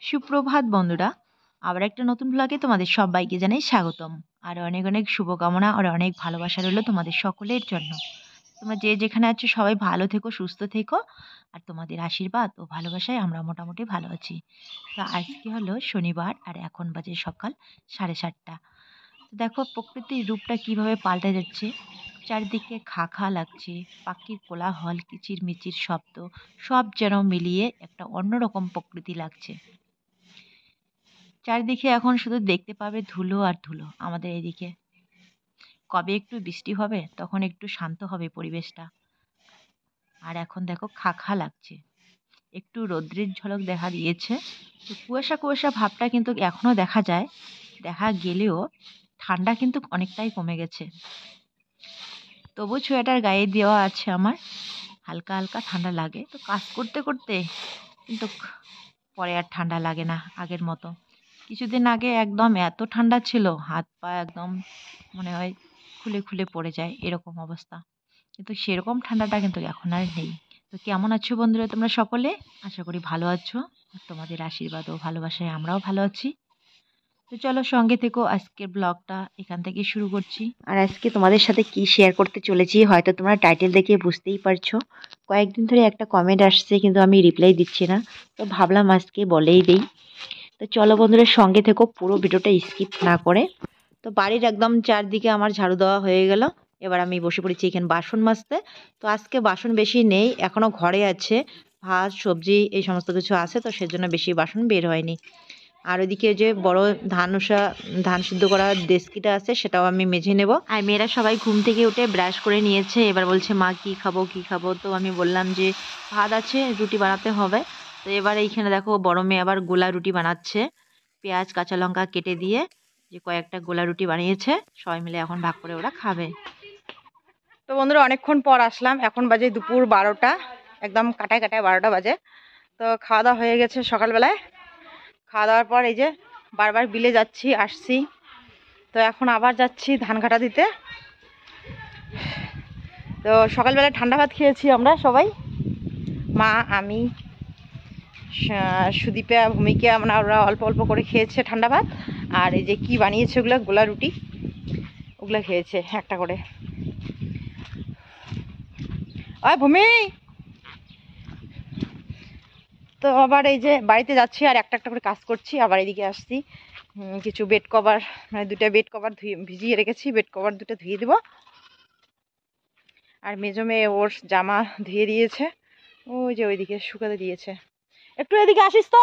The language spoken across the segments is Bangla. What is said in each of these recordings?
সুপ্রভাত বন্ধুরা, আবার একটা নতুন ব্লগে তোমাদের সবাইকে জানাই স্বাগতম। আর অনেক অনেক শুভকামনা আর অনেক ভালোবাসা রইল তোমাদের সকলের জন্য। তোমরা যে যেখানে আছো সবাই ভালো থেকো, সুস্থ থেকো। আর তোমাদের আশীর্বাদ ও ভালোবাসায় আমরা মোটামুটি ভালো আছি। তো আজকে হলো শনিবার আর এখন বাজে সকাল 7:30। তো দেখো প্রকৃতির রূপটা কিভাবে পাল্টে যাচ্ছে। চারিদিকে খা খা লাগছে, পাখির কোলাহল, কিচিরমিচির শব্দ, সব যেন মিলিয়ে একটা অন্যরকম প্রকৃতি লাগছে। চারিদিকে এখন শুধু দেখতে পাবে ধুলো আর ধুলো আমাদের এদিকে। কবে একটু বৃষ্টি হবে তখন একটু শান্ত হবে পরিবেশটা। আর এখন দেখো খা খা লাগছে, একটু রৌদ্রের ঝলক দেখা দিয়েছে। তো কুয়াশা কুয়াশা ভাবটা কিন্তু এখনো দেখা যায়, দেখা গেলেও ঠান্ডা কিন্তু অনেকটাই কমে গেছে। তবু সোয়েটার গায়ে দেওয়া আছে আমার, হালকা হালকা ঠান্ডা লাগে। তো কাজ করতে করতে কিন্তু পরে আর ঠান্ডা লাগে না আগের মতো। কিছুদিন আগে একদম এত ঠান্ডা ছিল, হাত পা একদম মনে হয় খুলে খুলে পড়ে যায় এরকম অবস্থা। কিন্তু সেরকম ঠান্ডাটা কিন্তু এখন আর নেই। তো কেমন আছো বন্ধুরা তোমরা সকলে? আশা করি ভালো আছো। আর তোমাদের আশীর্বাদ ও ভালোবাসায় আমরাও ভালো আছি। তো চলো সঙ্গে থেকো, আজকের ব্লগটা এখান থেকে শুরু করছি। আর আজকে তোমাদের সাথে কি শেয়ার করতে চলেছি হয়তো তোমরা টাইটেল দেখে বুঝতেই পারছো। কয়েকদিন ধরে একটা কমেন্ট আসছে কিন্তু আমি রিপ্লাই দিচ্ছি না, তো ভাবলাম আজকে বলেই দেই। তো চলো বন্ধুরা সঙ্গে থেকো, পুরো ভিডিওটা স্কিপ না করে। তো বাড়ির একদম চারদিকে আমার ঝাড়ু দেওয়া হয়ে গেল। এবার আমি বসে পড়েছি এখানে বাসন মাজতে। তো আজকে বাসন বেশি নেই, এখনও ঘরে আছে। ভাত সবজি এই সমস্ত কিছু আছে, তো সেজন্য বেশি বাসন বের হয়নি। আর ওইদিকে যে বড় ধান সিদ্ধ করা ডেস্কিটা আছে সেটাও আমি মেজে নেব। আর মেয়েরা সবাই ঘুম থেকে উঠে ব্রাশ করে নিয়েছে, এবার বলছে মা কি খাবো কি খাবো। তো আমি বললাম যে ভাত আছে, রুটি বানাতে হবে। তো এবার এইখানে দেখো বড় মেয়ে আবার গোলা রুটি বানাচ্ছে, পেঁয়াজ কাঁচা লঙ্কা কেটে দিয়ে যে কয়েকটা গোলা রুটি বানিয়েছে, সবাই মিলে এখন ভাগ করে ওরা খাবে। তো বন্ধুরা অনেকক্ষণ পর আসলাম, এখন বাজে দুপুর 12টা, একদম কাটায় কাটায় 12টা বাজে। তো খাওয়া দাওয়া হয়ে গেছে সকালবেলায়। খাওয়া দাওয়ার পর এই যে বারবার বিলে যাচ্ছি আসছি। তো এখন আবার যাচ্ছি ধান কাটা দিতে। তো সকালবেলায় ঠান্ডা ভাত খেয়েছি আমরা সবাই, মা, আমি, সুদীপা, ভূমিকা, ওরা অল্প অল্প করে খেয়েছে ঠান্ডা ভাত। আর এই যে কি বানিয়েছে ওগুলো গোলা রুটি, ওগুলো খেয়েছে একটা করে। ওই ভূমি, তো আবার এই যে বাড়িতে যাচ্ছি আর একটা একটা করে কাজ করছি। আবার এদিকে আসছি, কিছু বেড কভার, মানে 2টা বেড কভার ভিজিয়ে রেখেছি, বেড কভার 2টা ধুয়ে দেবো। আর মেজো মেয়ে ওর জামা ধুয়ে দিয়েছে, ওই যে ওইদিকে শুকাতে দিয়েছে। একটু এদিকে আসিস তো।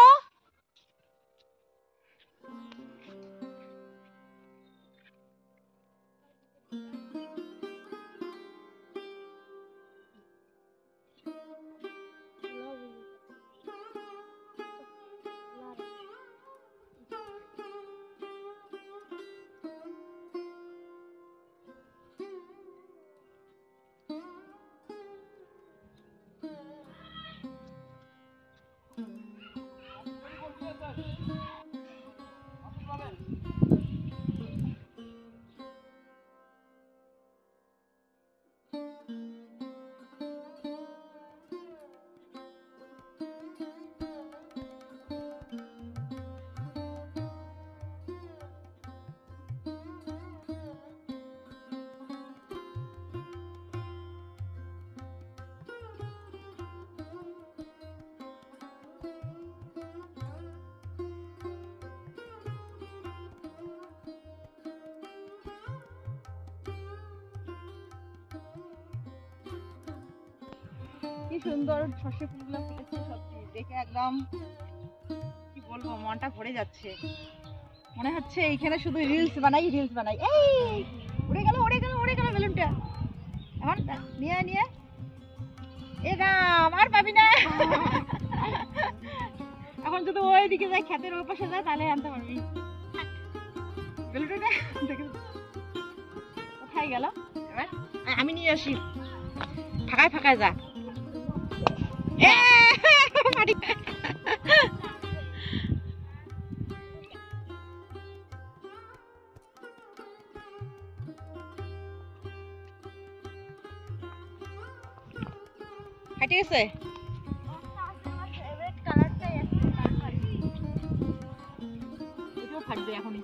কি সুন্দর সর্ষে ফুলগুলো ফুটেছে, সত্যি দেখে একদম কি বলবো, মনটা ভরে যাচ্ছে। মনে হচ্ছে এইখানে শুধু রিলস বানাই রিলস বানাই। এই উড়ে গেল উড়ে গেল উড়ে গেল বেলুনটা। এখন নিয়ে নিয়ে এ রাম, আর পাবি না। এখন যদি ওই দিকে যাই, ক্ষেতের ওই পাশে যায়, তাহলে আনতে পারবি বেলুনটা। কোথায় গেল? এবার আমি নিয়ে আসি, ফাঁকায় ফাঁকায় যা। ঠিক আছে, ফুটবে এখনই।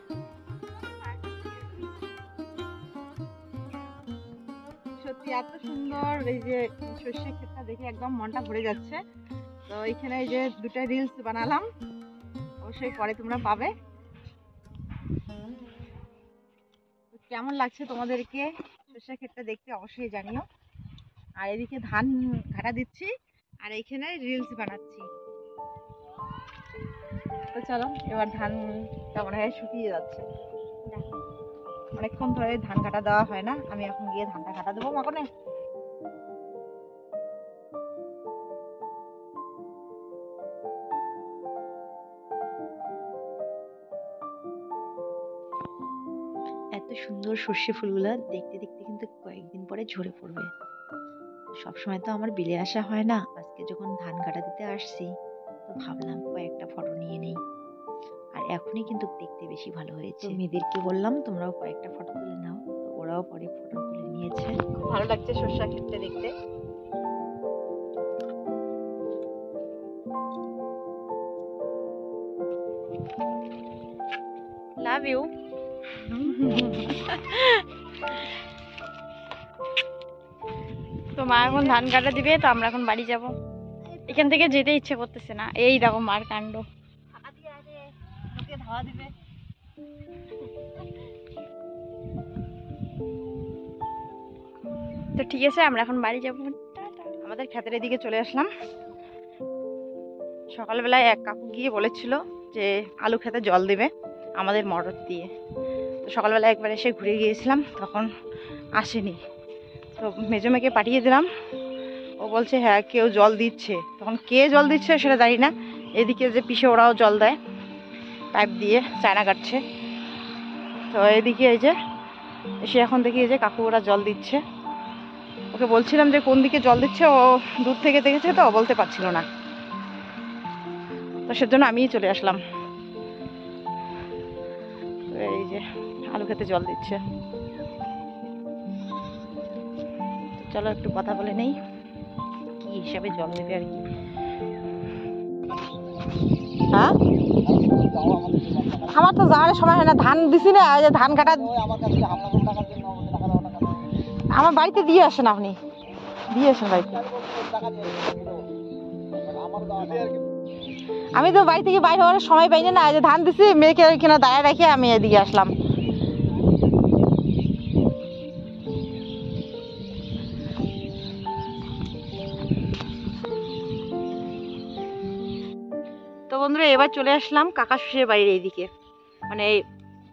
সত্যি এত সুন্দর এই যে সর্ষে ক্ষেতটা দেখে একদম মনটা ভরে যাচ্ছে। তো এইখানে এই যে দুটো রিলস বানালাম, অবশ্যই পরে তোমরা পাবে। কেমন লাগছে তোমাদেরকে সর্ষে ক্ষেতটা দেখতে অবশ্যই জানিও। আর এদিকে ধান ঘাটা দিচ্ছি আর এইখানে রিলস বানাচ্ছি। তো চলো এবার ধানটা মনে হয় শুকিয়ে যাচ্ছে। দেখো অনেকক্ষণ ধরে ধান কাটা দেওয়া হয় না, আমি এখন গিয়ে ধানটা কাটা দেবো মাকনে। এত সুন্দর সর্ষে ফুলগুলা দেখতে দেখতে কিন্তু কয়েকদিন পরে ঝরে পড়বে। সবসময় তো আমার বিলে আসা হয় না, আজকে যখন ধান কাটা দিতে আসছি তো ভাবলাম কয়েকটা ফটো নিয়ে নেই। আর এখনই কিন্তু দেখতে বেশি ভালো হয়েছে। মেয়েদেরকে বললাম তোমরাও কয়েকটা ফটো তুলে নাও, তো ওরাও পরে ফটো তুলে নিয়েছে। খুব ভালো লাগছে সর্ষে ক্ষেতটা দেখতে। Love you. তো মা এখন ধান কাটা দিবে, তো আমরা এখন বাড়ি যাব। এখান থেকে যেতে ইচ্ছে করতেছে না, এই দেখো মার কাণ্ড। ধাওয়া দিবে। তো ঠিক আছে, আমরা এখন বাড়ি যাব। আমাদের ক্ষেতের এদিকে চলে আসলাম। সকালবেলায় এক কাকু গিয়ে বলেছিল যে আলু খেতে জল দেবে আমাদের মোটর দিয়ে। তো সকালবেলা একবার এসে ঘুরে গিয়েছিলাম, তখন আসেনি। তো মেজো মেয়েকে পাঠিয়ে দিলাম, ও বলছে হ্যাঁ কেউ জল দিচ্ছে। তখন কে জল দিচ্ছে সেটা জানি না। এদিকে যে পিসে ওরাও জল দেয় পাইপ দিয়ে, চায়না কাটছে। তো এদিকে এই যে এসে এখন দেখি এই যে কাকু ওরা জল দিচ্ছে। ওকে বলছিলাম যে কোন দিকে জল দিচ্ছে, ও দূর থেকে দেখেছে তো বলতে পারছিল না। তো সেজন্য আমিই চলে আসলাম। এই যে আলু খেতে জল দিচ্ছে। চলো একটু কথা বলে নেই কি হিসাবে জল দেবে আর কি। হ্যাঁ আমার তো যাওয়ার সময় হয় না, ধান দিছি না, এই যে ধান কাটা আমার বাড়িতে দিয়ে আসেন, আপনি দিয়ে আসেন বাড়িতে। আমি তো বাড়ি থেকে বাইরে হওয়ার সময় পাইনি না, যে ধান দিছি মেয়েকে ওইখানে দাঁড়ায় রেখে আমি এদিকে আসলাম। তো বন্ধুরা এবার চলে আসলাম কাকা শ্বশুরের বাড়ির এইদিকে, মানে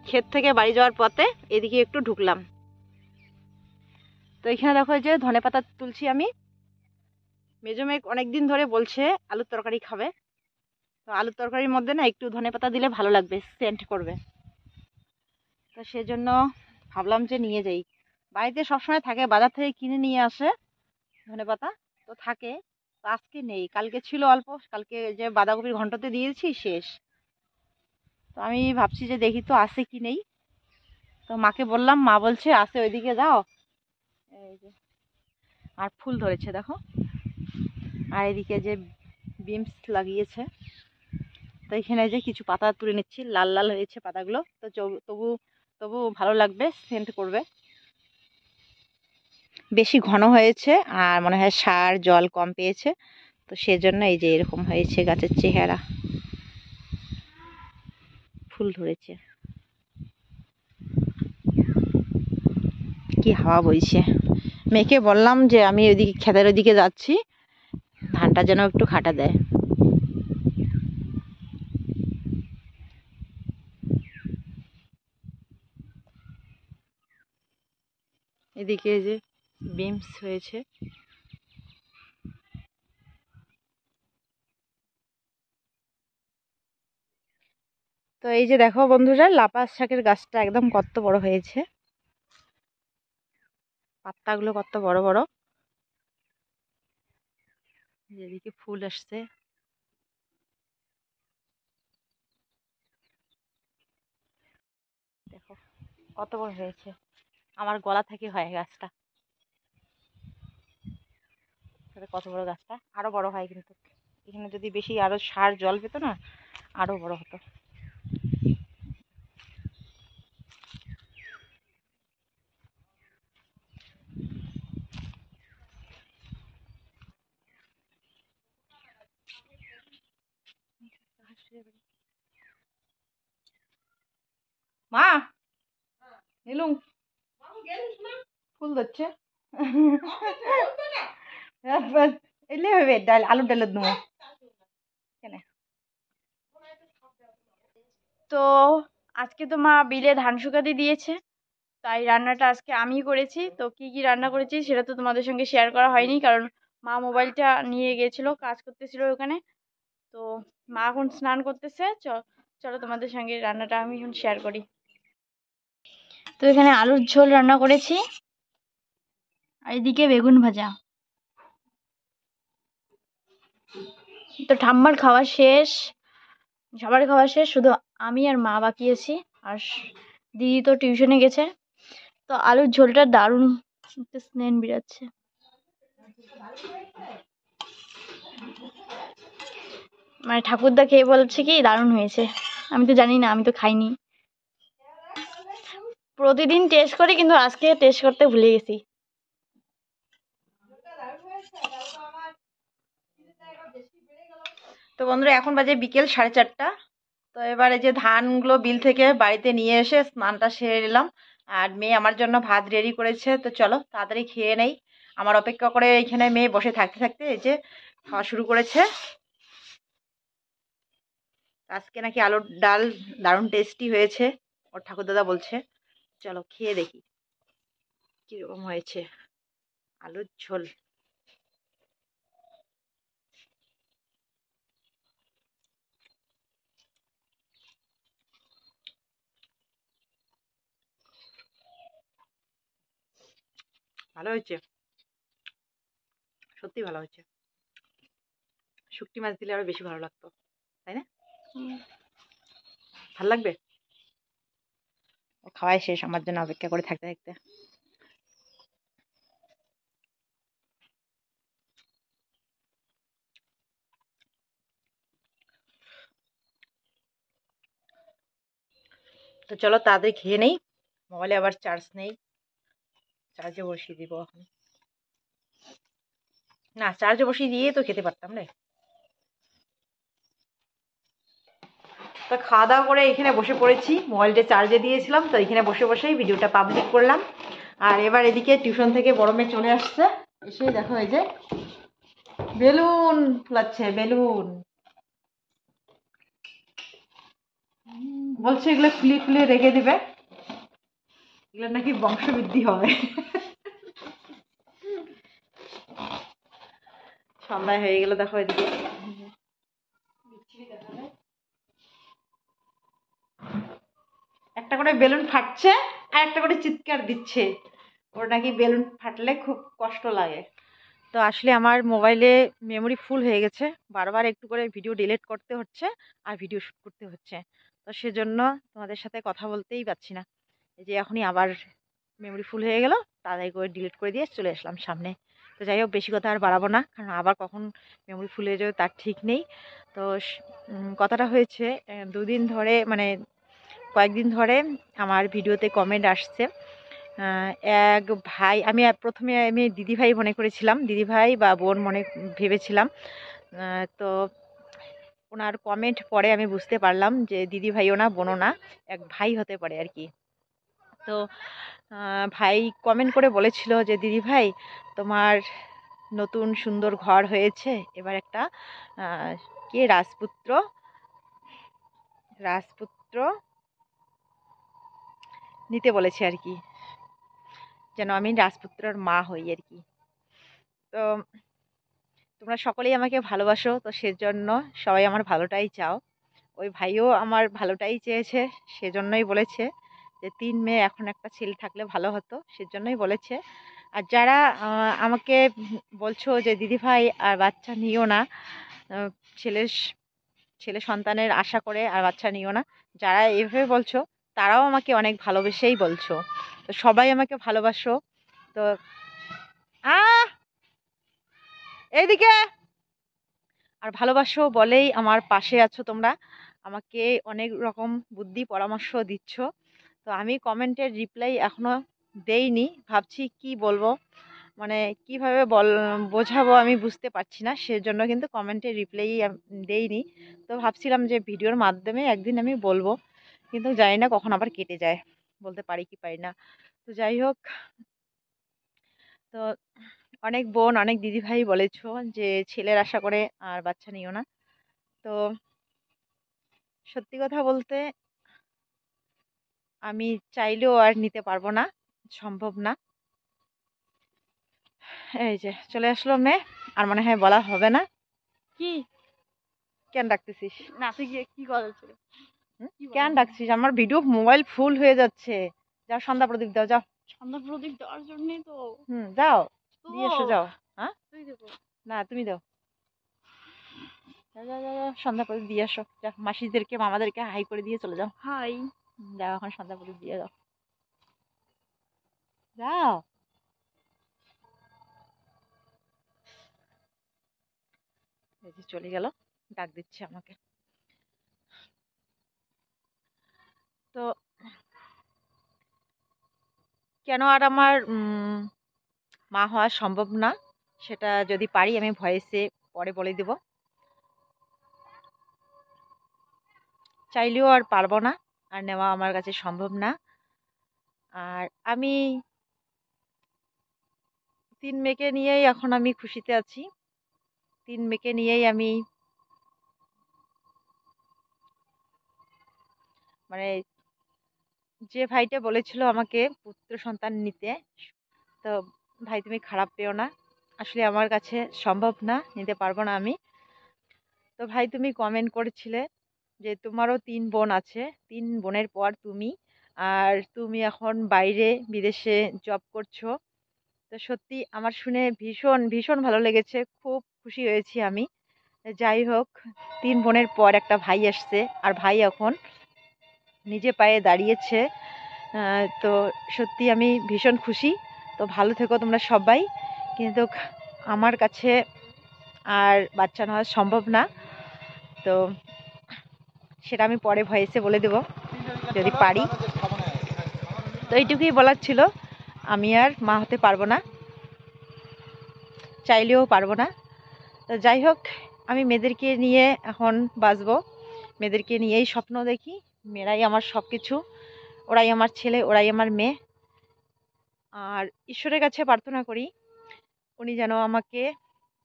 ক্ষেত থেকে বাড়ি যাওয়ার পথে এদিকে একটু ঢুকলাম। তো এখানে দেখো যে ধনেপাতা তুলছি আমি। মেজো মেয়ে অনেকদিন ধরে বলছে আলুর তরকারি খাবে, তো আলুর তরকারির মধ্যে না একটু ধনেপাতা দিলে ভালো লাগবে, সেন্ট করবে। তো সেজন্য ভাবলাম যে নিয়ে যাই। বাড়িতে সবসময় থাকে, বাজার থেকে কিনে নিয়ে আসে ধনেপাতা, তো থাকে। তো আজকে নেই, কালকে ছিল অল্প, কালকে যে বাঁধাকপির ঘন্টতে দিয়েছি শেষ। তো আমি ভাবছি যে দেখি তো আছে কি নেই। তো মাকে বললাম, মা বলছে আছে, ওইদিকে যাও। এই যে আর ফুল ধরেছে দেখো। আর এদিকে যে বিমস লাগিয়েছে। তো এখানে যে কিছু পাতা তুলে নিচ্ছি, লাল লাল হয়েছে পাতাগুলো, তো তবু তবু ভালো লাগবে, সেন্ট করবে। বেশি ঘন হয়েছে আর মনে হয় সার জল কম পেয়েছে, তো সেজন্য এই যে এরকম হয়েছে গাছের চেহারা। ফুল ধরেছে, কি হাওয়া বইছে। মেয়েকে বললাম যে আমি ওইদিকে খেতের ওইদিকে যাচ্ছি, ধানটা যেন একটু খাটা দেয়। এদিকে যে বিমস হয়েছে। তো এই যে দেখো বন্ধুরা, লাপাস শাকের গাছটা একদম কত বড় হয়েছে, পাতাগুলো কত বড় বড়। যেদিকে ফুল আসছে, দেখো কত বড় হয়েছে, আমার গলা থেকে হয় গাছটা। কত বড় গাছটা, আরো বড় হয় কিন্তু। এখানে যদি বেশি আরো সার জল পেতো না, আরো বড় হতো। মা নীলুম ফুল ধরছে এলে হবে ডাল আলুর ডালের দুমো কেন তো আজকে তো মা বিলে ধান শুকাতে দিয়েছে, তাই রান্নাটা আজকে আমিই করেছি। তো কি কি রান্না করেছি সেটা তো তোমাদের সঙ্গে শেয়ার করা হয়নি, কারণ মা মোবাইলটা নিয়ে গেছিলো, কাজ করতেছিল ওখানে। তো মা এখন স্নান করতেছে, চলো তোমাদের সঙ্গে রান্নাটা আমি এখন শেয়ার করি। তো এখানে আলুর ঝোল রান্না করেছি, আর এদিকে বেগুন ভাজা। তো ঠাম্মার খাওয়া শেষ, সবার খাওয়া শেষ, শুধু আমি আর মা বাকি আছি। আর দিদি তো টিউশনে গেছে। তো আলুর ঝোলটা দারুণ একটা স্মেল বেরাচ্ছে। মানে ঠাকুরদা খেয়ে বলছে কি দারুণ হয়েছে, আমি তো জানি না, আমি তো খাইনি। প্রতিদিন টেস্ট করি, কিন্তু আজকে টেস্ট করতে ভুলে গেছি। তো বন্ধুরা এখন বাজে বিকেল 4:30। তো এবার এই যে ধানগুলো বিল থেকে বাড়িতে নিয়ে এসে স্নানটা সেরে নিলাম। আর মেয়ে আমার জন্য ভাত রেডি করেছে, তো চলো তাড়াতাড়ি খেয়ে নেই। আমার অপেক্ষা করে এখানে মেয়ে বসে থাকতে থাকতে এই যে খাওয়া শুরু করেছে। আজকে নাকি আলুর ডাল দারুণ টেস্টি হয়েছে, ওর ঠাকুরদাদা বলছে। চলো খেয়ে দেখি কিরকম হয়েছে আলুর ঝোল। ভালো হয়েছে, সত্যি ভালো হয়েছে। শুটকি মাছ দিলে আরো বেশি ভালো লাগতো, তাই না? ভাল লাগবে। খাওয়াই শেষ, আমার জন্য অপেক্ষা করে থাকতে থাকতে। তো চলো তাড়াতাড়ি খেয়ে নেই, মোবাইলে আবার চার্জ নেই, চার্জে বসিয়ে দিব এখন। না, চার্জে বসিয়ে দিয়ে তো খেতে পারতাম রে। তো খাওয়া দাওয়া করে এখানে বসে পড়েছি, মোবাইলটা চার্জে দিয়েছিলাম, তো এখানে বসে বসেই ভিডিওটা পাবলিক করলাম। আর এবার এদিকে টিউশন থেকে বড় মেয়ে চলে আসছে, এসে দেখো এই যে বেলুন ফুলাচ্ছে, বেলুন বলছে এগুলো খুলে খুলে রেখে দিবে, এগুলো নাকি বংশবৃদ্ধি হবে। সন্ধ্যায় হয়ে গেল, দেখো এদিকে একটা করে বেলুন ফাটছে আর একটা করে চিৎকার দিচ্ছে, ওর নাকি বেলুন ফাটলে খুব কষ্ট লাগে। তো আসলে আমার মোবাইলে মেমোরি ফুল হয়ে গেছে, বারবার একটু করে ভিডিও ডিলিট করতে হচ্ছে আর ভিডিও শ্যুট করতে হচ্ছে। তো সেজন্য তোমাদের সাথে কথা বলতেই পারছি না। এই যে এখনই আবার মেমোরি ফুল হয়ে গেল, তাড়াতাড়ি করে ডিলিট করে দিয়ে চলে আসলাম সামনে। তো যাই হোক, বেশি কথা আর বাড়াবো না, কারণ আবার কখন মেমোরি ফুল হয়ে যাবে তার ঠিক নেই। তো কথাটা হয়েছে, দুদিন ধরে মানে কয়েকদিন ধরে আমার ভিডিওতে কমেন্ট আসছে। এক ভাই, আমি প্রথমে দিদিভাই মনে করেছিলাম, দিদিভাই বা বোন মনে ভেবেছিলাম। তো ওনার কমেন্ট পরে আমি বুঝতে পারলাম যে দিদিভাইও না বোনও না, এক ভাই হতে পারে আর কি। তো ভাই কমেন্ট করে বলেছিল যে দিদিভাই তোমার নতুন সুন্দর ঘর হয়েছে, এবার একটা কে রাজপুত্র রাজপুত্র নিতে বলেছে আর কি, যেন আমি রাজপুত্রর মা হই আর কি। তো তোমরা সকলেই আমাকে ভালোবাসো, তো সেজন্য সবাই আমার ভালোটাই চাও। ওই ভাইও আমার ভালোটাই চেয়েছে, সেজন্যই বলেছে যে 3 মেয়ে এখন একটা ছেলে থাকলে ভালো হতো, সেজন্যই বলেছে। আর যারা আমাকে বলছো যে দিদিভাই আর বাচ্চা নিও না, আহ, ছেলে ছেলে সন্তানের আশা করে আর বাচ্চা নিও না, যারা এভাবে বলছো তারাও আমাকে অনেক ভালোবেসেই বলছো। তো সবাই আমাকে ভালোবাসো। তো এইদিকে আর ভালোবাসো বলেই আমার পাশে আছো তোমরা, আমাকে অনেক রকম বুদ্ধি পরামর্শ দিচ্ছ। তো আমি কমেন্টের রিপ্লাই এখনো দেইনি, ভাবছি কি বলবো। মানে কিভাবে বোঝাবো আমি বুঝতে পারছি না, সেজন্য কিন্তু কমেন্টে রিপ্লাই দেইনি। তো ভাবছিলাম যে ভিডিওর মাধ্যমে একদিন আমি বলবো, কিন্তু জানি না কখন আবার কেটে যায়, বলতে পারি কি পারি না। তো যাই হোক, তো অনেক বোন অনেক দিদিভাই বলেছো যে ছেলের আশা করে আর বাচ্চা নিও না। তো সত্যি কথা বলতে আমি চাইলেও আর নিতে পারবো না, সম্ভব না। এই যে চলে আসলো মেয়ে, আর মনে হয় বলা হবে না। কি কেন ডাকতেছিস? নাচে গিয়ে কি কথা ছিল? কেন ডাকছিস? আমার ভিডিও মোবাইল ফুল হয়ে যাচ্ছে। যাও সন্ধ্যা প্রদীপ দাও, যাও। সন্ধ্যা প্রদীপ দেওয়ার জন্যই তো। যাও তো দিয়ে এসো, যাও। হ্যাঁ, তুই দেবো। না তুমি দাও। যাও যাও যাও যাও, সন্ধ্যা প্রদীপ দিয়ে আসো, যাও মাসিদেরকে মামাদেরকে হাই করে দিয়ে চলে যাও। হাই। যাও এখন সন্ধ্যা প্রদীপ দিয়ে যাও, যাও। এই যে চলে গেল, ডাক দিচ্ছে আমাকে। তো কেন আর আমার মা হওয়া সম্ভব না, সেটা যদি পারি আমি ভয়েসে পরে বলে দেব। চাইলেও আর পারবো না, আর নেওয়া আমার কাছে সম্ভব না। আর আমি 3 মেয়েকে নিয়েই এখন আমি খুশিতে আছি। 3 মেয়েকে নিয়েই আমি মানে, যে ভাইটা বলেছিল আমাকে পুত্র সন্তান নিতে, তো ভাই তুমি খারাপ পেও না, আসলে আমার কাছে সম্ভব না, নিতে পারবো না আমি। তো ভাই তুমি কমেন্ট করেছিলে যে তোমারও 3 বোন আছে, 3 বোনের পর তুমি, আর তুমি এখন বাইরে বিদেশে জব করছো। তো সত্যি আমার শুনে ভীষণ ভীষণ ভালো লেগেছে, খুব খুশি হয়েছি আমি। যাই হোক, 3 বোনের পর একটা ভাই আসছে, আর ভাই এখন নিজে পায়ে দাঁড়িয়েছে। তো সত্যি আমি ভীষণ খুশি। তো ভালো থেকো তোমরা সবাই। কিন্তু আমার কাছে আর বাচ্চা নেওয়া সম্ভব না, তো সেটা আমি পরে ভয়েসে বলে দেব যদি পারি। তো এইটুকুই বলার ছিল, আমি আর মা হতে পারবো না, চাইলেও পারবো না। তো যাই হোক, আমি মেয়েদেরকে নিয়ে এখন বাঁচবো, মেয়েদেরকে নিয়েই স্বপ্ন দেখি। মেয়েরাই আমার সব কিছু, ওরাই আমার ছেলে, ওরাই আমার মেয়ে। আর ঈশ্বরের কাছে প্রার্থনা করি উনি যেন আমাকে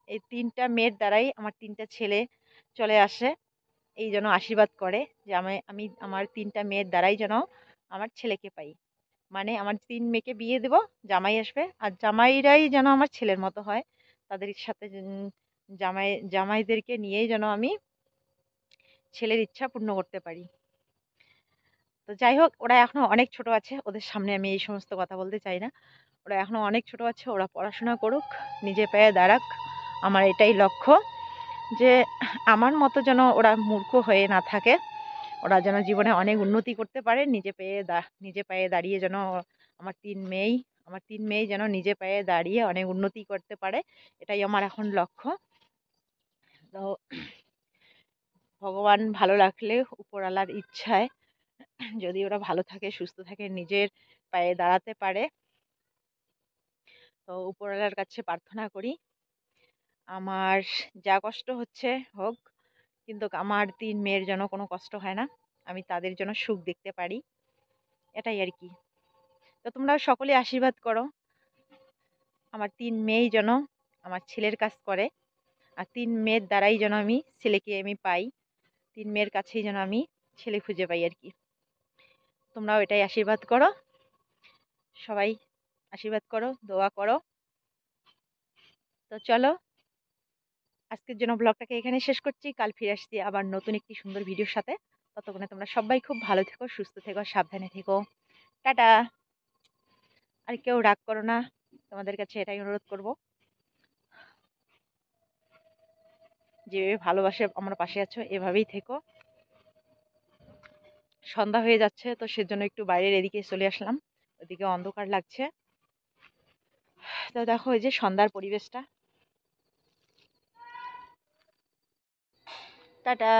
এই 3টা মেয়ের দ্বারাই আমার 3টা ছেলে চলে আসে, এই যেন আশীর্বাদ করে যে আমি আমার 3টা মেয়ের দ্বারাই যেন আমার ছেলেকে পাই। মানে আমার 3 মেয়েকে বিয়ে দেব, জামাই আসবে, আর জামাইরাই যেন আমার ছেলের মতো হয়, তাদের সাথে জামাইদেরকে নিয়েই যেন আমি ছেলের ইচ্ছা পূর্ণ করতে পারি। তো যাই হোক, ওরা এখনো অনেক ছোট আছে, ওদের সামনে আমি এই সমস্ত কথা বলতে চাই না। ওরা এখনো অনেক ছোট আছে, ওরা পড়াশোনা করুক, নিজে পায়ে দাঁড়াক, আমার এটাই লক্ষ্য। যে আমার মতো যেন ওরা মূর্খ হয়ে না থাকে, ওরা যেন জীবনে অনেক উন্নতি করতে পারে, নিজে পায়ে দাঁড়িয়ে যেন আমার তিন মেয়েই যেন নিজে পায়ে দাঁড়িয়ে অনেক উন্নতি করতে পারে, এটাই আমার এখন লক্ষ্য। তো ভগবান ভালো রাখলে, উপরওয়ালার ইচ্ছায় যদি ওরা ভালো থাকে, সুস্থ থাকে, নিজের পায়ে দাঁড়াতে পারে, তো উপরওয়ালার কাছে প্রার্থনা করি আমার যা কষ্ট হচ্ছে হোক, কিন্তু আমার 3 মেয়ের যেন কোনো কষ্ট হয় না, আমি তাদের জন্য সুখ দেখতে পারি, এটাই আর কি। তো তোমরা সকলে আশীর্বাদ করো আমার 3 মেয়েই যেন আমার ছেলের কাজ করে, আর 3 মেয়ের দ্বারাই যেন আমি ছেলেকে আমি পাই, 3 মেয়ের কাছেই যেন আমি ছেলে খুঁজে পাই আর কি। তোমরাও এটাই আশীর্বাদ করো, সবাই আশীর্বাদ করো, দোয়া করো। তো চলো, আজকের জন্য ব্লগটাকে এখানে শেষ করছি, কাল ফিরে আসছি আবার নতুন একটি সুন্দর ভিডিওর সাথে। ততক্ষণে তোমরা সবাই খুব ভালো থেকো, সুস্থ থেকো, সাবধানে থেকো। টাটা। আর কেউ রাগ করো না, তোমাদের কাছে এটাই অনুরোধ করব, যেভাবে ভালোবাসে আমার পাশে আছো এভাবেই থেকো। সন্ধ্যা হয়ে যাচ্ছে, তো সেজন্য একটু বাইরের এদিকে চলে আসলাম, ওদিকে অন্ধকার লাগছে। তো দেখো এই যে সন্ধ্যার পরিবেশটা। টাটা।